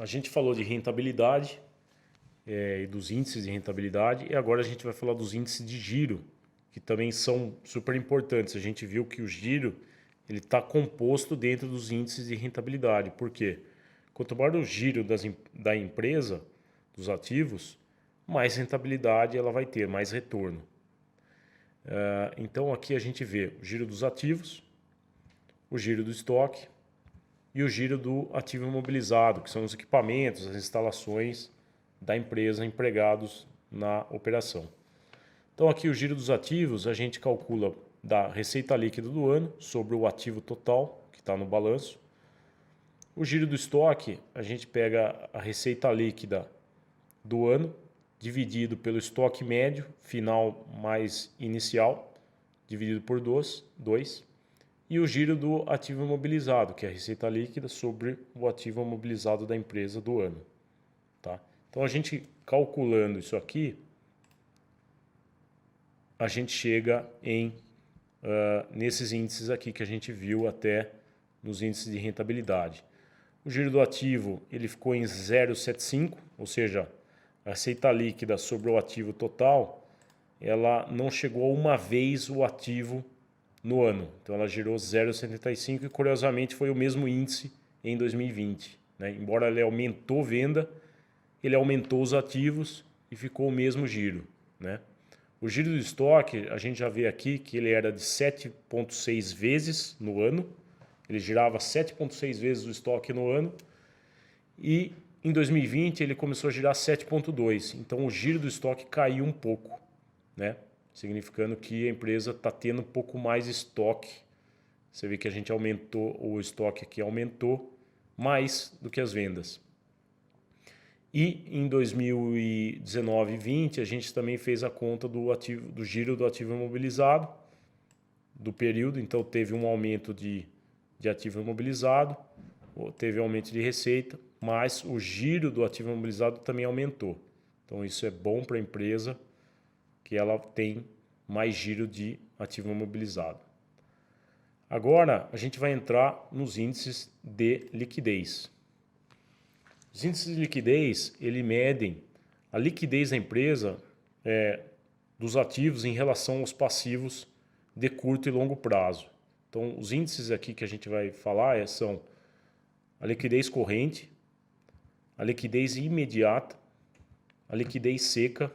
a gente falou de rentabilidade e dos índices de rentabilidade e agora a gente vai falar dos índices de giro, que também são super importantes. A gente viu que o giro ele está composto dentro dos índices de rentabilidade. Por quê? Quanto maior o giro da empresa, dos ativos, mais rentabilidade ela vai ter, mais retorno. Então aqui a gente vê o giro dos ativos, o giro do estoque e o giro do ativo imobilizado, que são os equipamentos, as instalações da empresa empregados na operação. Então aqui o giro dos ativos a gente calcula da receita líquida do ano sobre o ativo total que está no balanço. O giro do estoque a gente pega a receita líquida do ano dividido pelo estoque médio, final mais inicial, dividido por 2. E o giro do ativo imobilizado, que é a receita líquida sobre o ativo imobilizado da empresa do ano. Tá? Então a gente calculando isso aqui, a gente chega nesses índices aqui que a gente viu até nos índices de rentabilidade. O giro do ativo ele ficou em 0,75, ou seja, a receita líquida sobre o ativo total, ela não chegou a uma vez o ativo no ano. Então ela girou 0,75 e curiosamente foi o mesmo índice em 2020. Né? Embora ele aumentou venda, ele aumentou os ativos e ficou o mesmo giro. Né? O giro do estoque, a gente já vê aqui que ele era de 7,6 vezes no ano. Ele girava 7,6 vezes o estoque no ano. E em 2020 ele começou a girar 7,2. Então o giro do estoque caiu um pouco, né? Significando que a empresa está tendo um pouco mais estoque. Você vê que a gente aumentou, o estoque aqui aumentou mais do que as vendas. E em 2019 e 20 a gente também fez a conta do giro do ativo imobilizado do período. Então teve um aumento de ativo imobilizado, teve aumento de receita, mas o giro do ativo imobilizado também aumentou. Então isso é bom para a empresa, que ela tem mais giro de ativo imobilizado. Agora a gente vai entrar nos índices de liquidez. Os índices de liquidez, ele medem a liquidez da empresa dos ativos em relação aos passivos de curto e longo prazo. Então os índices aqui que a gente vai falar são a liquidez corrente, a liquidez imediata, a liquidez seca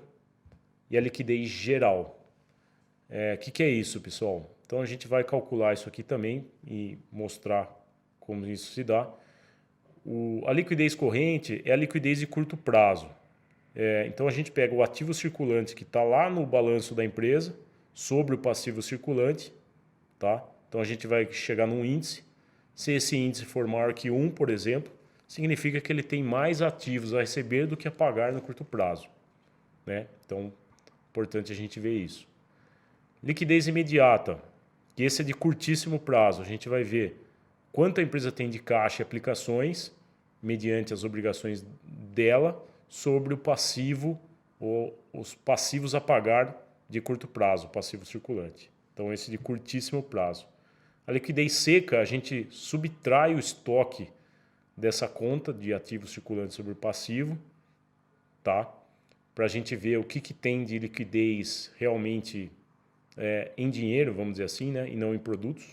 e a liquidez geral. Que é isso, pessoal? Então a gente vai calcular isso aqui também e mostrar como isso se dá. A liquidez corrente é a liquidez de curto prazo. Então a gente pega o ativo circulante que está lá no balanço da empresa sobre o passivo circulante. Tá? Então a gente vai chegar num índice. Se esse índice for maior que 1, por exemplo, significa que ele tem mais ativos a receber do que a pagar no curto prazo. Né? Então, importante a gente ver isso. Liquidez imediata, que esse é de curtíssimo prazo. A gente vai ver quanto a empresa tem de caixa e aplicações, mediante as obrigações dela, sobre o passivo ou os passivos a pagar de curto prazo, passivo circulante. Então, esse de curtíssimo prazo. A liquidez seca, a gente subtrai o estoque dessa conta de ativo circulante sobre o passivo, tá? Para a gente ver o que tem de liquidez realmente em dinheiro, vamos dizer assim, né? E não em produtos.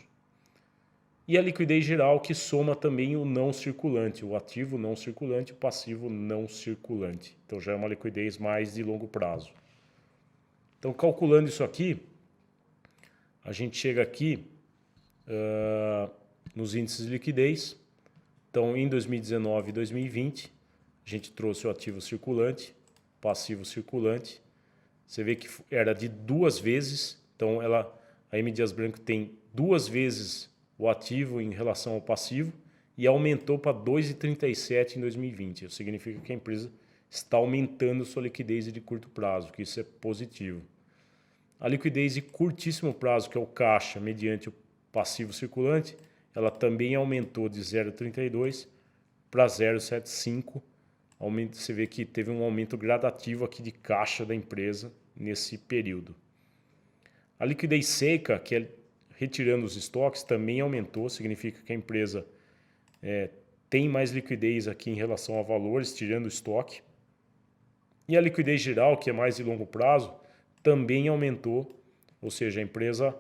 E a liquidez geral, que soma também o não circulante, o ativo não circulante, o passivo não circulante. Então já é uma liquidez mais de longo prazo. Então, calculando isso aqui, a gente chega aqui nos índices de liquidez. Então, em 2019 e 2020, a gente trouxe o ativo circulante, passivo circulante. Você vê que era de 2 vezes. Então, a M. Dias Branco tem 2 vezes o ativo em relação ao passivo e aumentou para 2,37 em 2020. Isso significa que a empresa está aumentando sua liquidez de curto prazo, que isso é positivo. A liquidez de curtíssimo prazo, que é o caixa, mediante o passivo circulante, ela também aumentou de 0,32 para 0,75. Você vê que teve um aumento gradativo aqui de caixa da empresa nesse período. A liquidez seca, que é retirando os estoques, também aumentou. Significa que a empresa tem mais liquidez aqui em relação a valores, tirando o estoque. E a liquidez geral, que é mais de longo prazo, também aumentou, ou seja, a empresa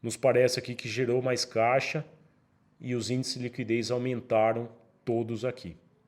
nos parece aqui que gerou mais caixa e os índices de liquidez aumentaram todos aqui.